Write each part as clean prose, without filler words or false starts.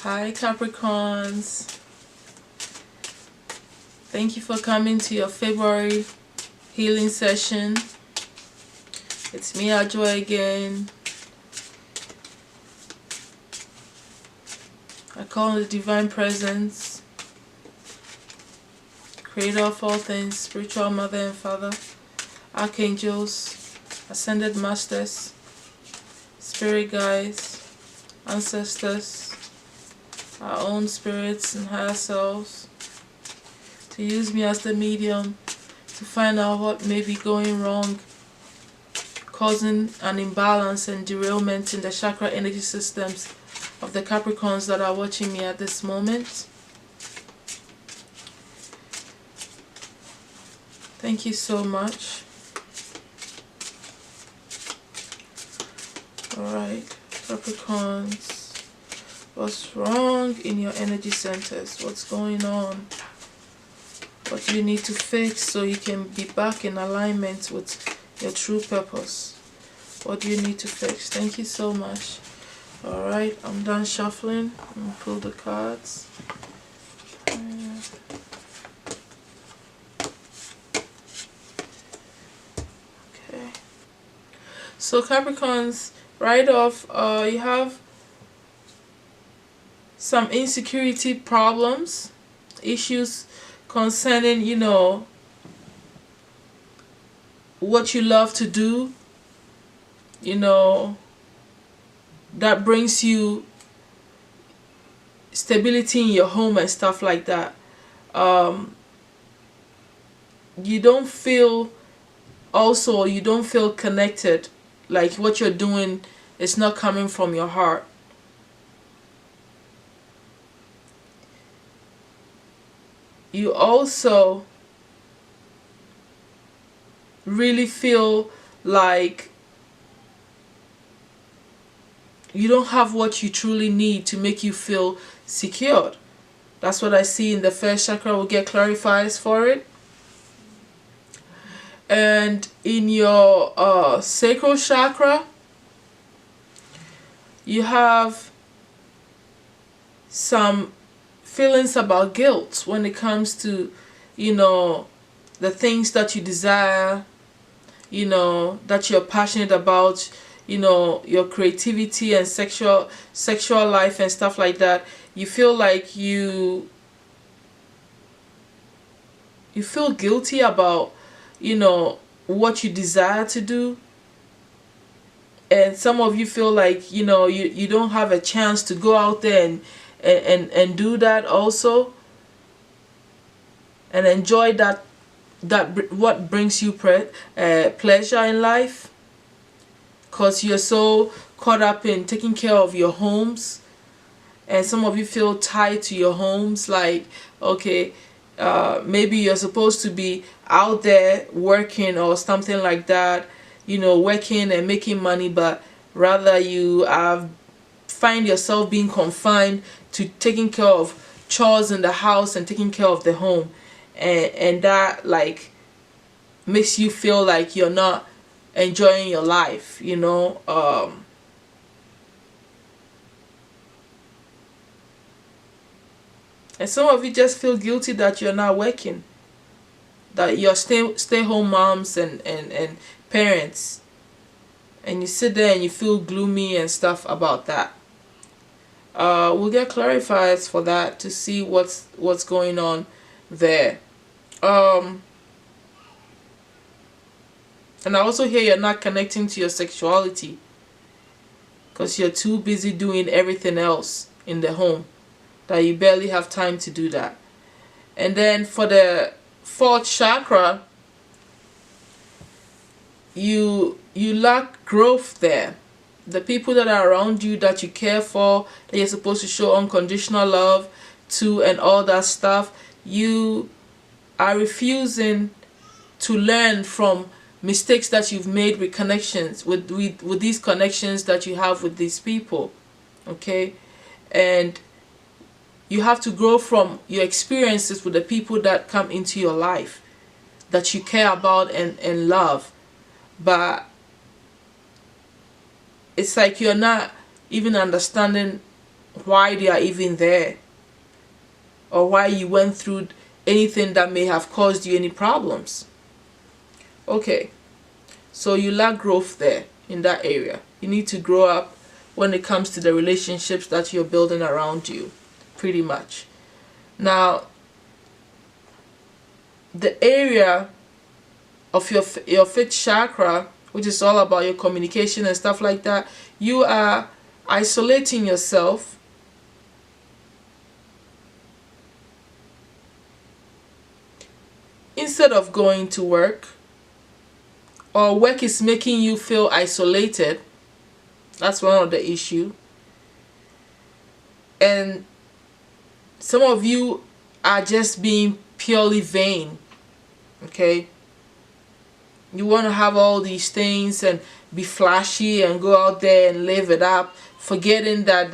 Hi Capricorns, thank you for coming to your February healing session. It's me, Joy, again. I call on the Divine Presence, Creator of all things, Spiritual Mother and Father, Archangels, Ascended Masters, Spirit Guides, Ancestors, our own spirits and higher selves, to use me as the medium to find out what may be going wrong, causing an imbalance and derailment in the chakra energy systems of the Capricorns that are watching me at this moment. Thank you so much. Alright, Capricorns. What's wrong in your energy centers? What's going on? What do you need to fix so you can be back in alignment with your true purpose? What do you need to fix? Thank you so much. Alright, I'm done shuffling. I'm going to pull the cards. Okay. So Capricorns, right off, you have some insecurity problems, issues concerning, what you love to do, that brings you stability in your home and stuff like that. You don't feel connected, like what you're doing is not coming from your heart. You also really feel like you don't have what you truly need to make you feel secured. That's what I see in the first chakra. We'll get clarifiers for it. And in your sacral chakra, you have some feelings about guilt when it comes to, the things that you desire, that you're passionate about, your creativity and sexual life and stuff like that. You feel like you feel guilty about, what you desire to do. And some of you feel like, you don't have a chance to go out there and do that also, and enjoy that what brings you pleasure in life, because you're so caught up in taking care of your homes. And some of you feel tied to your homes, like, okay, maybe you're supposed to be out there working or something like that, working and making money, but rather you find yourself being confined to taking care of chores in the house and taking care of the home, and that like makes you feel like you're not enjoying your life, and some of you just feel guilty that you're not working, that you're stay-home moms and parents, and you sit there and you feel gloomy and stuff about that. We'll get clarifiers for that to see what's going on there. And I also hear you're not connecting to your sexuality because you're too busy doing everything else in the home that you barely have time to do that. And then for the fourth chakra, you lack growth there. The people that are around you that you care for, that you're supposed to show unconditional love to and all that stuff, you are refusing to learn from mistakes that you've made with connections, with these connections that you have with these people. Okay? And you have to grow from your experiences with the people that come into your life, that you care about and love. But it's like you're not even understanding why they are even there, or why you went through anything that may have caused you any problems. Okay, so you lack growth there in that area. You need to grow up when it comes to the relationships that you're building around you, pretty much. Now, the area of your 5th chakra, which is all about your communication and stuff like that, you are isolating yourself instead of going to work, or work is making you feel isolated. That's one of the issue. And some of you are just being purely vain. Okay, you want to have all these things and be flashy and go out there and live it up, forgetting that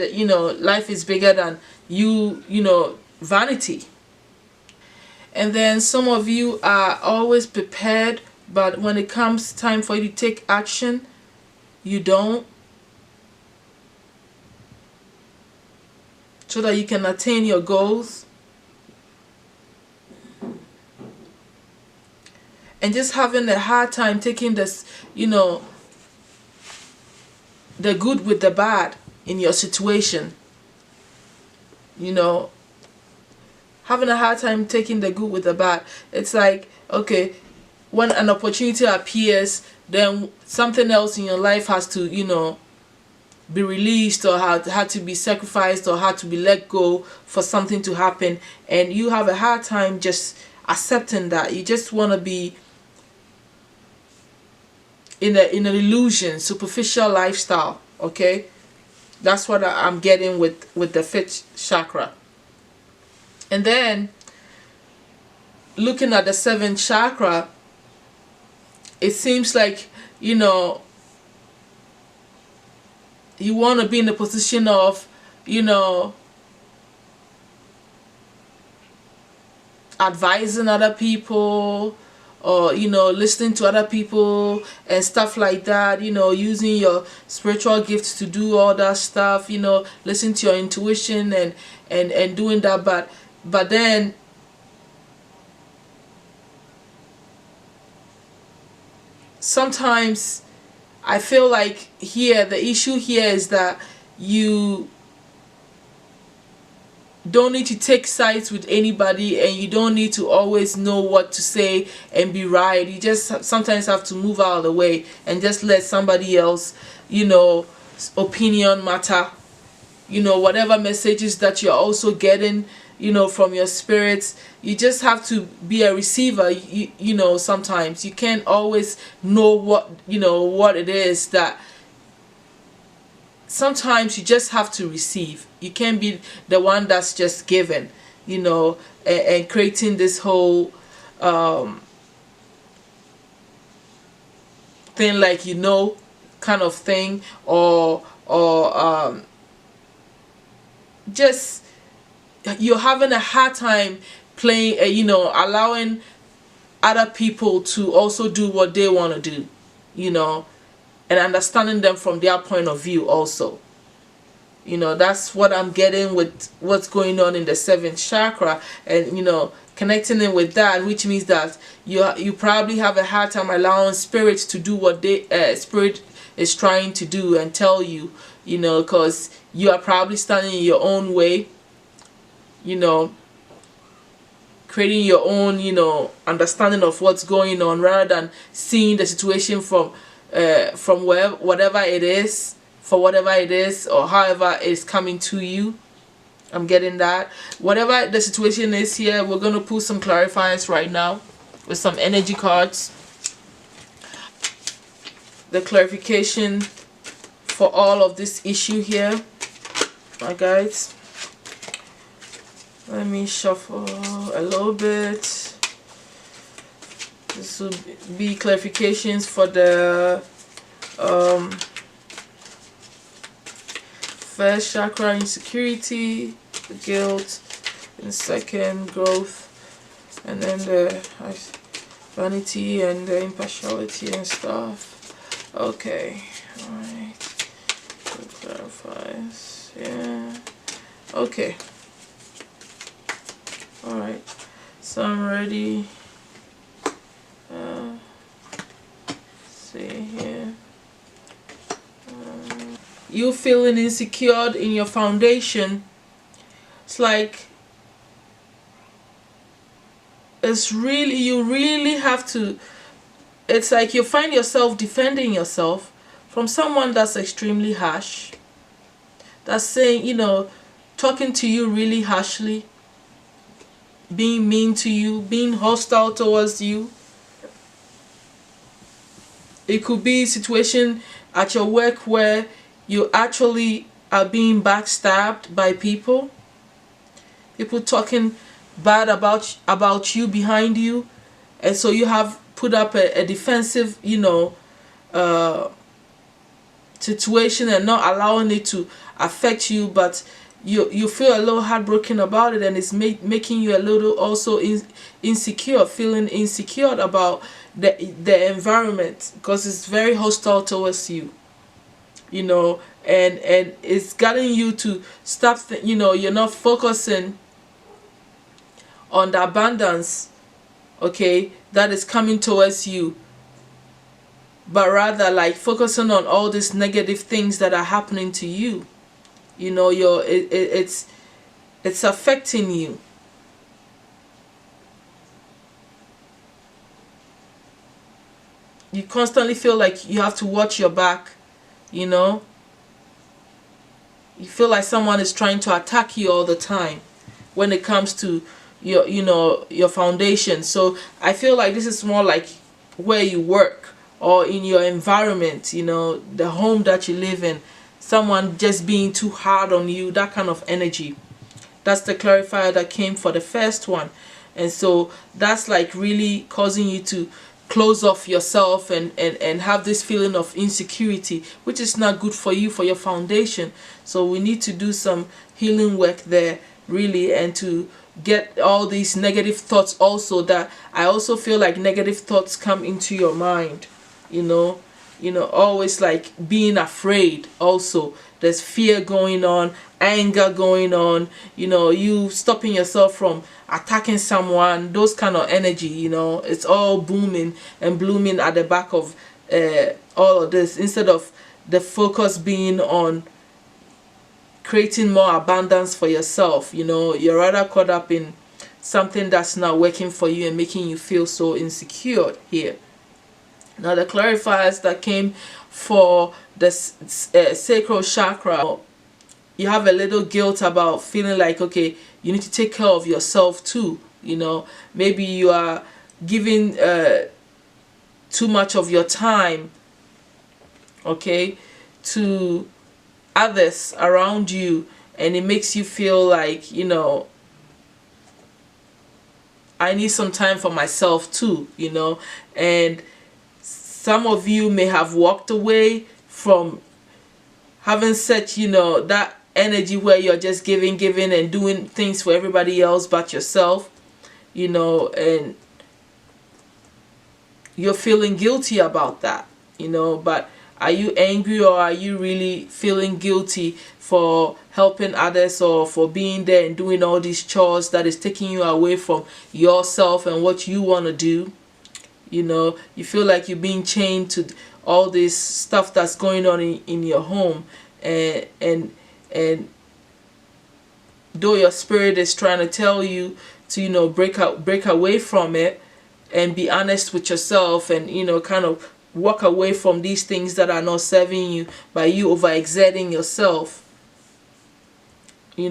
life is bigger than you, vanity. And then some of you are always prepared, but when it comes time for you to take action, you don't, so that you can attain your goals. And just having a hard time taking this, the good with the bad in your situation. Having a hard time taking the good with the bad. It's like, okay, when an opportunity appears, then something else in your life has to, be released, or had to be sacrificed, or had to be let go for something to happen. And you have a hard time just accepting that. You just want to be in an illusion, superficial lifestyle. Okay, that's what I'm getting with the 5th chakra. And then looking at the 7th chakra, it seems like you want to be in the position of advising other people, or listening to other people and stuff like that, using your spiritual gifts to do all that stuff, listening to your intuition and doing that. But then sometimes I feel like the issue here is that you don't need to take sides with anybody, and you don't need to always know what to say and be right. You just sometimes have to move out of the way and just let somebody else, opinion matter. Whatever messages that you're also getting, from your spirits, you just have to be a receiver. Sometimes you can't always know what it is that. Sometimes you just have to receive. You can't be the one that's just given, and creating this whole thing, like kind of thing, or just you're having a hard time playing, allowing other people to also do what they want to do, and understanding them from their point of view also. That's what I'm getting with what's going on in the 7th chakra, and connecting in with that, which means that you probably have a hard time allowing spirits to do what spirit is trying to do and tell you, because you are probably standing in your own way, creating your own understanding of what's going on, rather than seeing the situation from whatever it is, for whatever it is, or however it's coming to you. I'm getting that. Whatever the situation is here, we're going to pull some clarifiers right now with some energy cards. The clarification for all of this issue here, my guys. Let me shuffle a little bit. This will be clarifications for the first chakra, insecurity, the guilt, and second, growth, and then the vanity and the impartiality and stuff. Okay, alright, clarifies, yeah. Okay. All right. So I'm ready. See here. You feeling insecure in your foundation. It's like you really have to, it's like you find yourself defending yourself from someone that's extremely harsh, that's saying, talking to you really harshly, being mean to you, being hostile towards you. It could be a situation at your work where you actually are being backstabbed by people talking bad about you behind you, and so you have put up a defensive uh situation and not allowing it to affect you, but you feel a little heartbroken about it, and it's making you a little also insecure, feeling insecure about the environment, because it's very hostile towards you, and it's getting you to stop you're not focusing on the abundance, okay, that is coming towards you, but rather like focusing on all these negative things that are happening to you. It's affecting you. You constantly feel like you have to watch your back. You feel like someone is trying to attack you all the time when it comes to your foundation. So I feel like this is more like where you work or in your environment, the home that you live in, someone just being too hard on you, that kind of energy. That's the clarifier that came for the first one. And so that's like really causing you to close off yourself and have this feeling of insecurity, which is not good for you, for your foundation. So we need to do some healing work there, really, and to get all these negative thoughts also, that I also feel like negative thoughts come into your mind, always like being afraid. Also, there's fear going on, anger going on, you stopping yourself from attacking someone, those kind of energy. It's all booming and blooming at the back of all of this, instead of the focus being on creating more abundance for yourself. You're rather caught up in something that's not working for you and making you feel so insecure here. Now the clarifiers that came for the sacral chakra, you have a little guilt about feeling like, okay, you need to take care of yourself too. Maybe you are giving too much of your time, okay, to others around you, and it makes you feel like, I need some time for myself too, and some of you may have walked away from having such, that energy where you're just giving and doing things for everybody else but yourself, and you're feeling guilty about that, but are you angry, or are you really feeling guilty for helping others, or for being there and doing all these chores that is taking you away from yourself and what you want to do? You feel like you're being chained to all this stuff that's going on in your home, and though your spirit is trying to tell you to break away from it and be honest with yourself, and kind of walk away from these things that are not serving you, by you overexerting yourself. You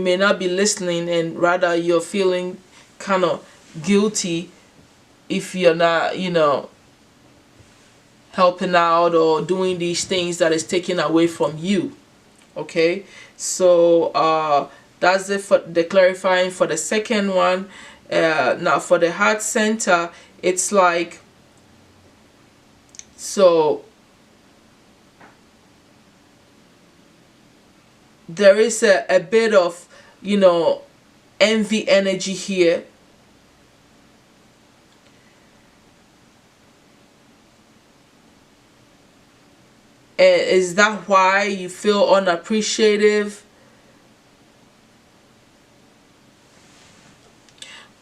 may not be listening, and rather you're feeling kind of guilty if you're not helping out or doing these things that is taken away from you. Okay, so that's it for the clarifying for the second one. Now for the heart center, it's like, so there is a bit of envy energy here. And is that why you feel unappreciative?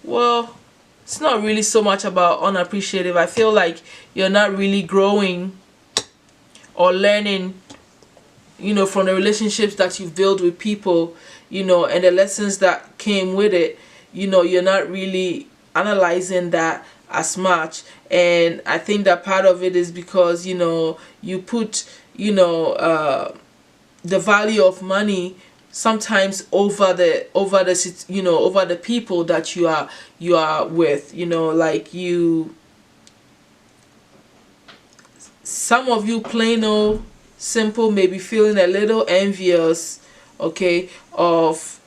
Well, it's not really so much about unappreciative. I feel like you're not really growing or learning, from the relationships that you've built with people, and the lessons that came with it. You're not really analyzing that as much. And I think that part of it is because, you put, the value of money sometimes over the people that you are with, like some of you plain old simple may be feeling a little envious, okay, of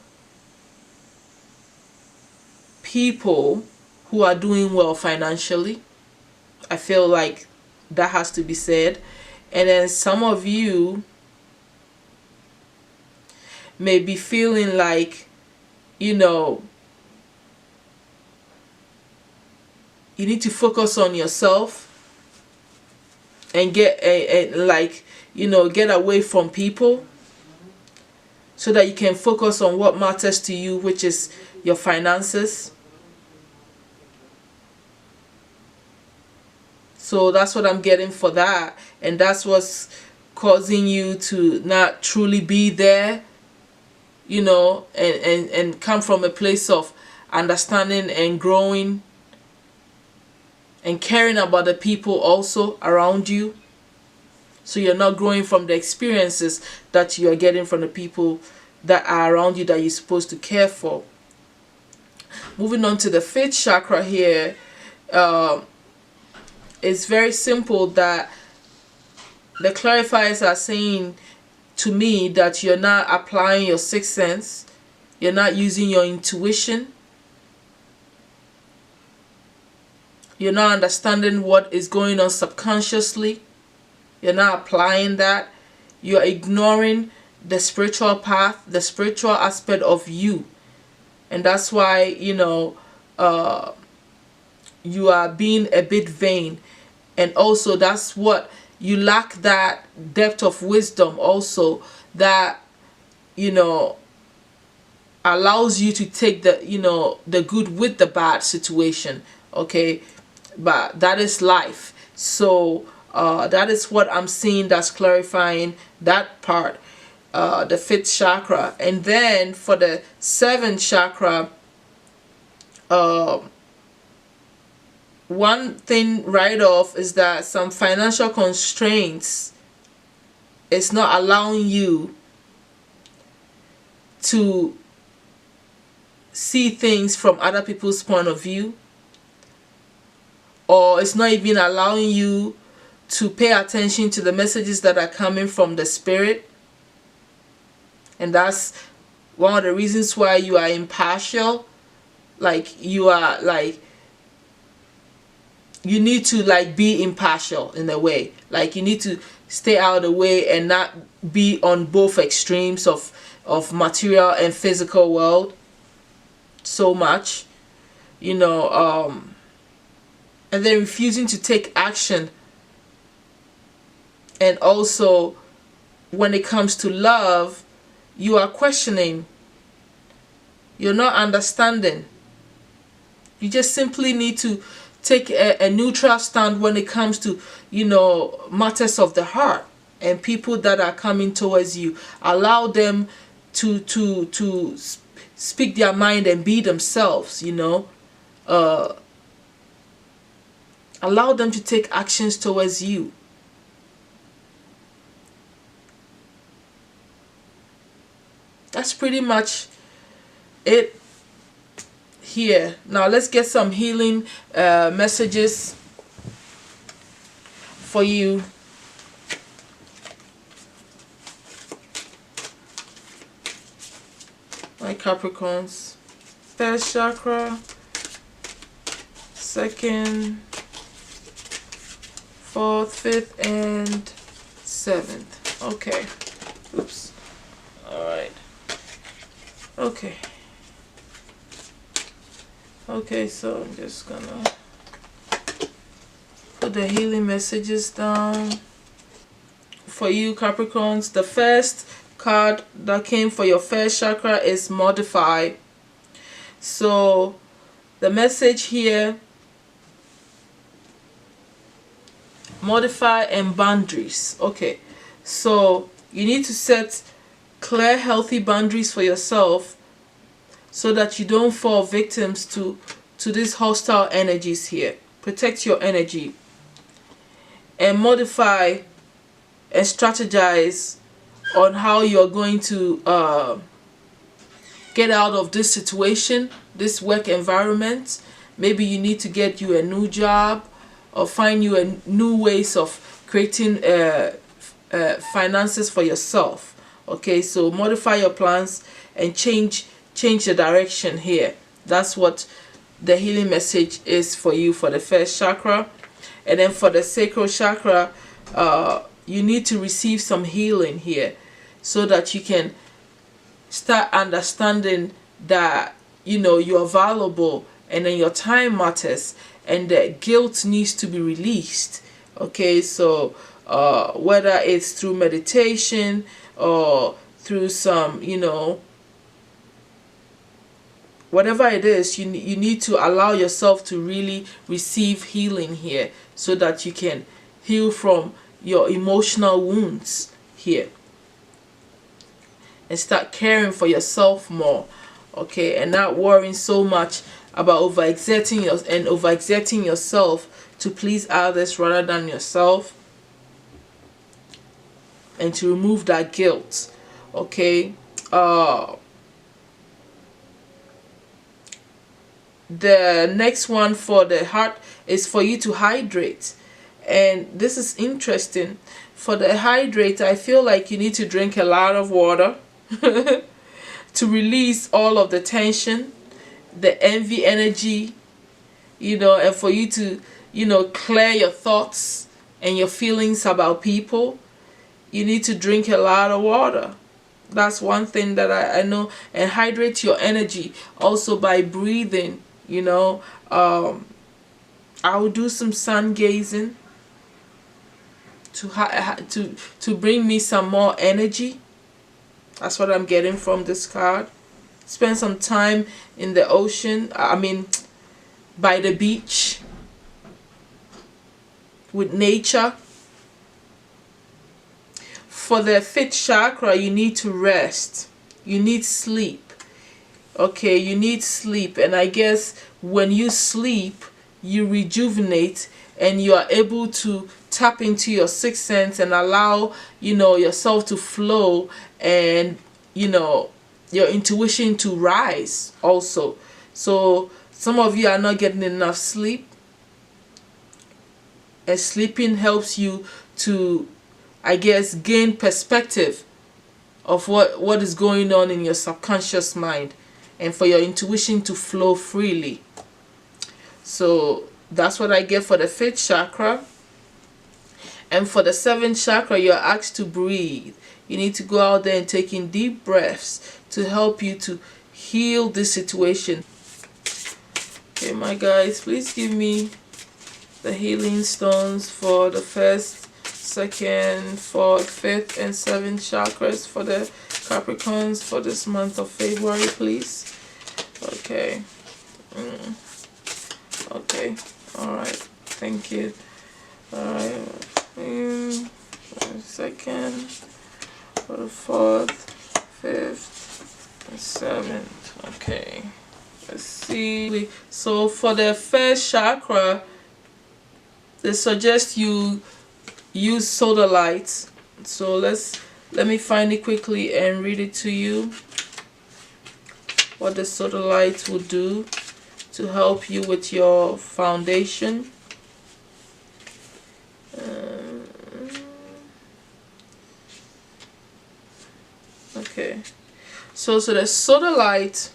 people who are doing well financially. I feel like that has to be said. And then some of you may be feeling like, you need to focus on yourself and get get away from people so that you can focus on what matters to you, which is your finances. So that's what I'm getting for that, and that's what's causing you to not truly be there, and come from a place of understanding and growing and caring about the people also around you. So you're not growing from the experiences that you are getting from the people that are around you that you're supposed to care for. Moving on to the 5th chakra here, it's very simple that the clarifiers are saying to me that you're not applying your 6th sense, you're not using your intuition, you're not understanding what is going on subconsciously, you're not applying that, you're ignoring the spiritual path, the spiritual aspect of you. And that's why, you are being a bit vain. And also that's what you lack, that depth of wisdom also that, allows you to take the good with the bad situation. Okay, but that is life. So that is what I'm seeing that's clarifying that part, the 5th chakra. And then for the 7th chakra, one thing right off is that some financial constraints is not allowing you to see things from other people's point of view, or it's not even allowing you to pay attention to the messages that are coming from the spirit. And that's one of the reasons why you are impartial. Like you are you need to be impartial in a way. Like you need to stay out of the way and not be on both extremes of material and physical world so much, and then refusing to take action. And also when it comes to love, you are questioning, you're not understanding. You just simply need to take a neutral stand when it comes to, matters of the heart and people that are coming towards you. Allow them to speak their mind and be themselves, allow them to take actions towards you. That's pretty much it here. Now let's get some healing messages for you. My Capricorns. 1st chakra, 2nd, 4th, 5th, and 7th. Okay. Oops. Alright. Okay. Okay, so I'm just gonna put the healing messages down for you, Capricorns. The first card that came for your 1st chakra is modify. So the message here: modify and boundaries. Okay, so you need to set clear, healthy boundaries for yourself so that you don't fall victims to these hostile energies here. Protect your energy and modify and strategize on how you're going to get out of this situation, this work environment. Maybe you need to get you a new job or find you a new ways of creating finances for yourself. Okay, so modify your plans and change the direction here. That's what the healing message is for you for the first chakra. And then for the sacral chakra, you need to receive some healing here so that you can start understanding that you are valuable, and then your time matters, and that guilt needs to be released. Okay, so whether it's through meditation or through some whatever it is, you need to allow yourself to really receive healing here so that you can heal from your emotional wounds here and start caring for yourself more. Okay, and not worrying so much about overexerting yourself to please others rather than yourself, and to remove that guilt. Okay, the next one for the heart is for you to hydrate, and this is interesting. For the hydrate, I feel like you need to drink a lot of water to release all of the tension, the envy energy, and for you to clear your thoughts and your feelings about people. You need to drink a lot of water. That's one thing that I know. And hydrate your energy also by breathing. I will do some sun gazing to bring me some more energy. That's what I'm getting from this card. Spend some time in the ocean, by the beach, with nature. For the fifth chakra, you need to rest. You need sleep. Okay, you need sleep. And I guess when you sleep, you rejuvenate and you are able to tap into your sixth sense and allow yourself to flow, and your intuition to rise also. So some of you are not getting enough sleep, and sleeping helps you to, I guess, gain perspective of what is going on in your subconscious mind, and for your intuition to flow freely. So that's what I get for the fifth chakra. And for the seventh chakra, you're asked to breathe. You need to go out there and take in deep breaths to help you to heal this situation. Okay, my guys, please give me the healing stones for the first, second, fourth, fifth, and seventh chakras for the Capricorns for this month of February, please. Okay. Okay. All right. Thank you. All right. Second, for the fourth, fifth, and seventh. Okay. Let's see. So for the first chakra, they suggest you use solar lights. So let me find it quickly and read it to you. What the solar lights will do to help you with your foundation. Okay, so the solar light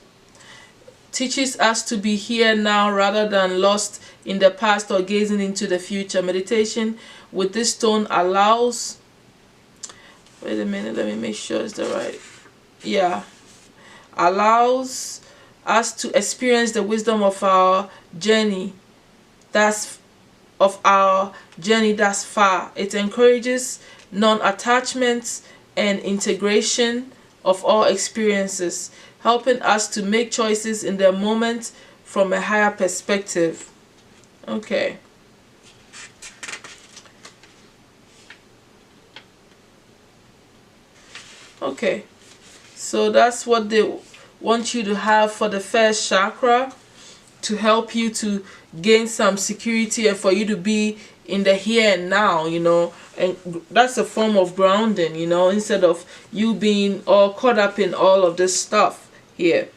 teaches us to be here now rather than lost in the past or gazing into the future. Meditation with this stone allows, wait a minute, let me make sure it's the right, yeah, allows us to experience the wisdom of our journey. That's far. It encourages non-attachment and integration of all experiences, helping us to make choices in the moment from a higher perspective. Okay. Okay, so that's what they want you to have for the first chakra, to help you to gain some security and for you to be in the here and now, you know. And that's a form of grounding, you know, instead of you being all caught up in all of this stuff here,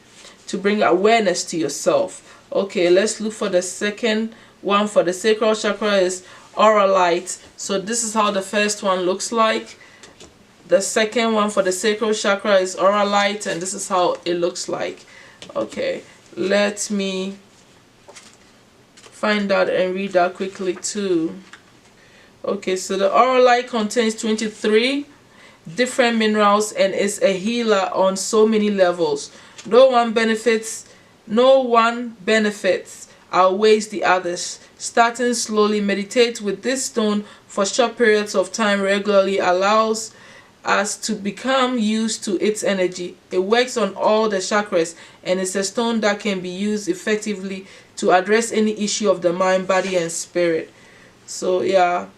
to bring awareness to yourself. Okay, let's look for the second one. For the sacral chakra is aura light. So this is how the first one looks like. The second one for the sacral chakra is aura light, and this is how it looks like. Okay, let me find out and read that quickly too. Okay, so the aura light contains 23 different minerals and is a healer on so many levels. No one benefits outweighs the others. Starting slowly, meditate with this stone for short periods of time regularly allows us to become used to its energy. It works on all the chakras and is a stone that can be used effectively to address any issue of the mind, body, and spirit. So yeah,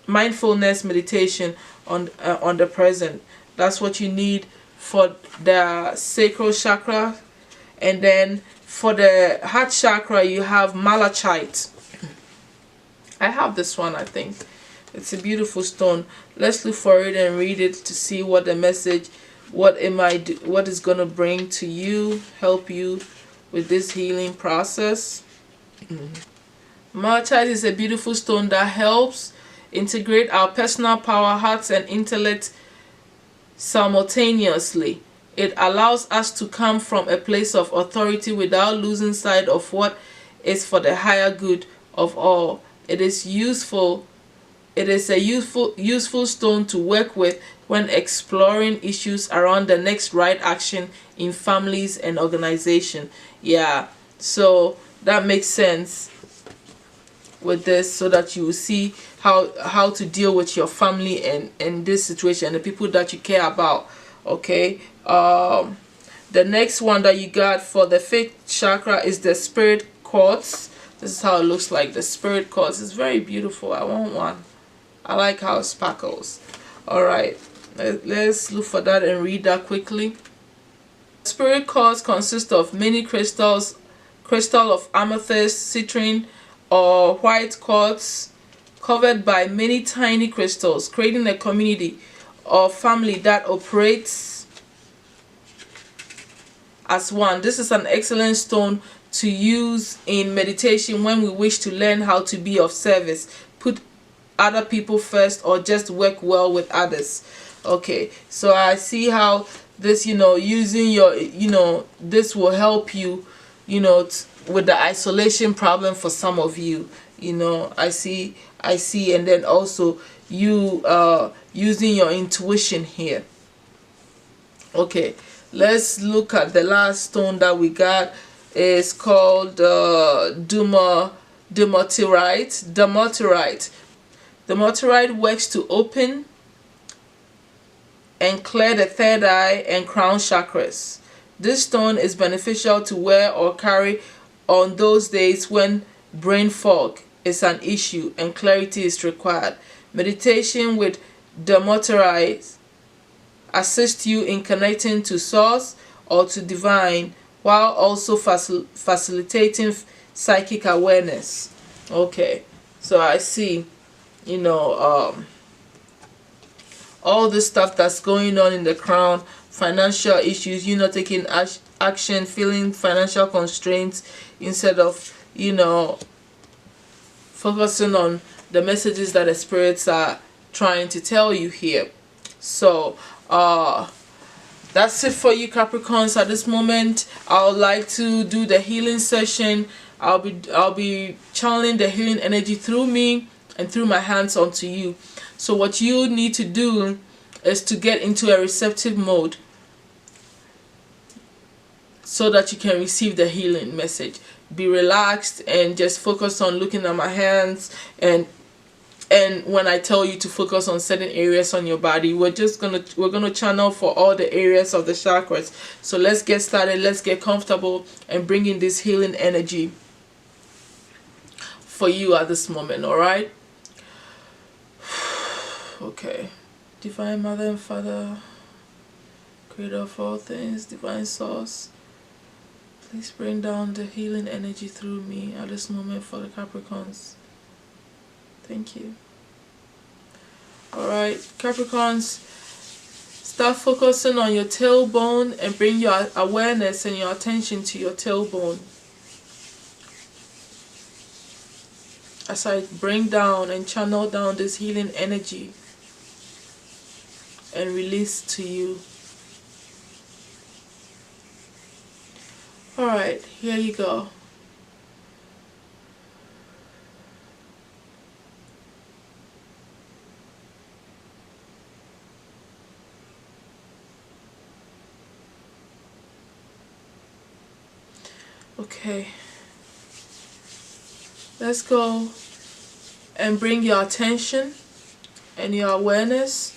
mindfulness meditation on the present. That's what you need for the sacral chakra. And then for the heart chakra, you have malachite. I have this one, I think. It's a beautiful stone. Let's look for it and read it to see what the message, what it might do, what it's going to bring to you, help you with this healing process. Malachite is a beautiful stone that helps integrate our personal power, hearts, and intellect simultaneously. It allows us to come from a place of authority without losing sight of what is for the higher good of all. It is a useful stone to work with when exploring issues around the next right action in families and organization. Yeah, so that makes sense with this, so that you will see how to deal with your family and this situation and the people that you care about. Okay, the next one that you got for the fifth chakra is the spirit quartz. This is how it looks like. The spirit quartz is very beautiful. I want one. I like how it sparkles. Alright, let's look for that and read that quickly. Spirit quartz consists of many crystals, crystal of amethyst, citrine, or white quartz, covered by many tiny crystals, creating a community or family that operates as one. This is an excellent stone to use in meditation when we wish to learn how to be of service, put other people first, or just work well with others. Okay, so I see how this, you know, using your, you know, this will help you, you know, with the isolation problem for some of you. You know, I see, and then also you using your intuition here. Okay, let's look at the last stone that we got. It's called Dumortierite. Dumortierite works to open and clear the third eye and crown chakras. This stone is beneficial to wear or carry on those days when brain fog is an issue and clarity is required. Meditation with Dumortierite assists you in connecting to source or to divine, while also facilitating psychic awareness. Okay, so I see, you know, all this stuff that's going on in the crown, financial issues, you know, taking action, feeling financial constraints instead of, you know, focusing on the messages that the spirits are trying to tell you here. So that's it for you, Capricorns. At this moment, I would like to do the healing session. I'll be channeling the healing energy through me and through my hands onto you. So what you need to do is to get into a receptive mode so that you can receive the healing message. Be relaxed and just focus on looking at my hands and and when I tell you to focus on certain areas on your body, we're gonna channel for all the areas of the chakras. So let's get started, let's get comfortable and bring in this healing energy for you at this moment. All right. Okay. Divine Mother and Father, Creator of all things, Divine Source, please bring down the healing energy through me at this moment for the Capricorns. Thank you. Alright, Capricorns, start focusing on your tailbone and bring your awareness and your attention to your tailbone. As I bring down and channel down this healing energy and release to you. Alright, here you go. Okay. Let's go and bring your attention and your awareness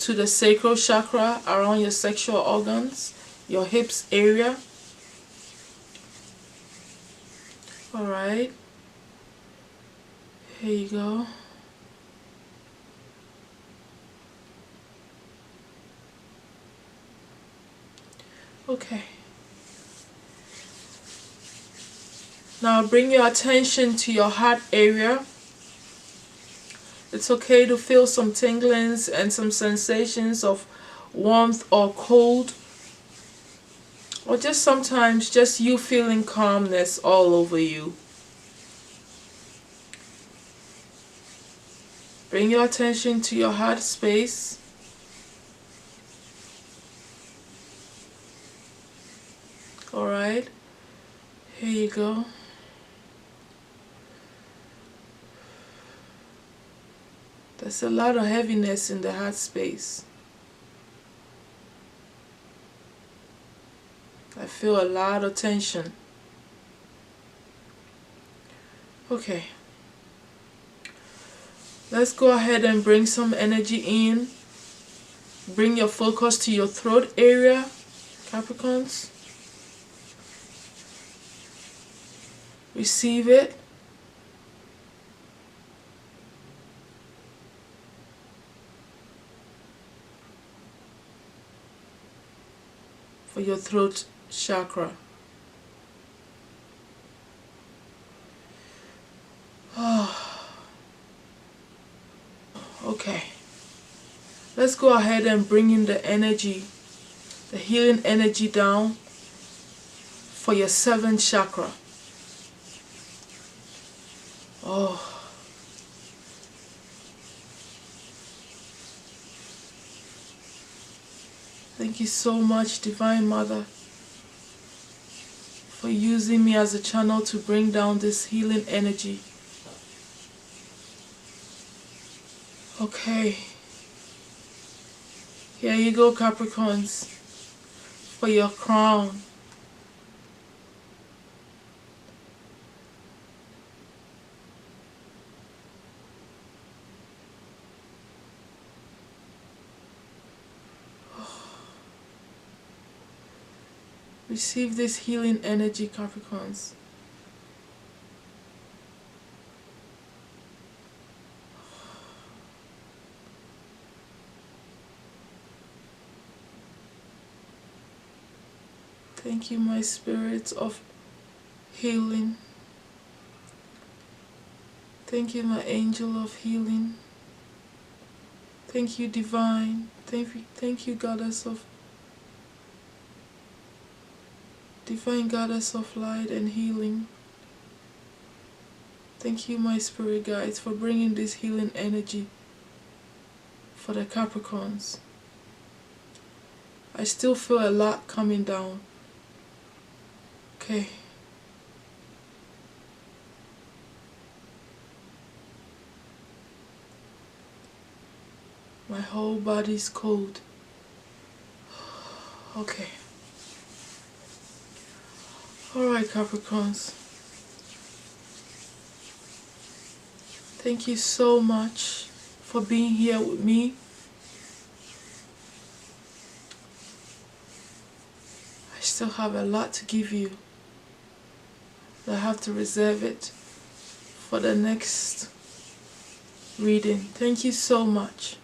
to the sacral chakra around your sexual organs, your hips area. Alright. Here you go. Okay. Now bring your attention to your heart area. It's okay to feel some tinglings and some sensations of warmth or cold. Or just sometimes just you feeling calmness all over you. Bring your attention to your heart space. Alright. Here you go. There's a lot of heaviness in the heart space. I feel a lot of tension. Okay. Let's go ahead and bring some energy in. Bring your focus to your throat area, Capricorns. Receive it. For your throat chakra. Okay. Let's go ahead and bring in the energy, the healing energy down for your 7th chakra. Oh. Thank you so much, Divine Mother, for using me as a channel to bring down this healing energy. Okay. Here you go, Capricorns, for your crown. Receive this healing energy, Capricorns. Thank you, my spirit of healing. Thank you, my angel of healing. Thank you, divine. Thank you, goddess of divine goddess of light and healing. Thank you, my spirit guides, for bringing this healing energy for the Capricorns. I still feel a lot coming down. Okay. My whole body's cold. Okay. Alright, Capricorns. Thank you so much for being here with me. I still have a lot to give you. I have to reserve it for the next reading. Thank you so much.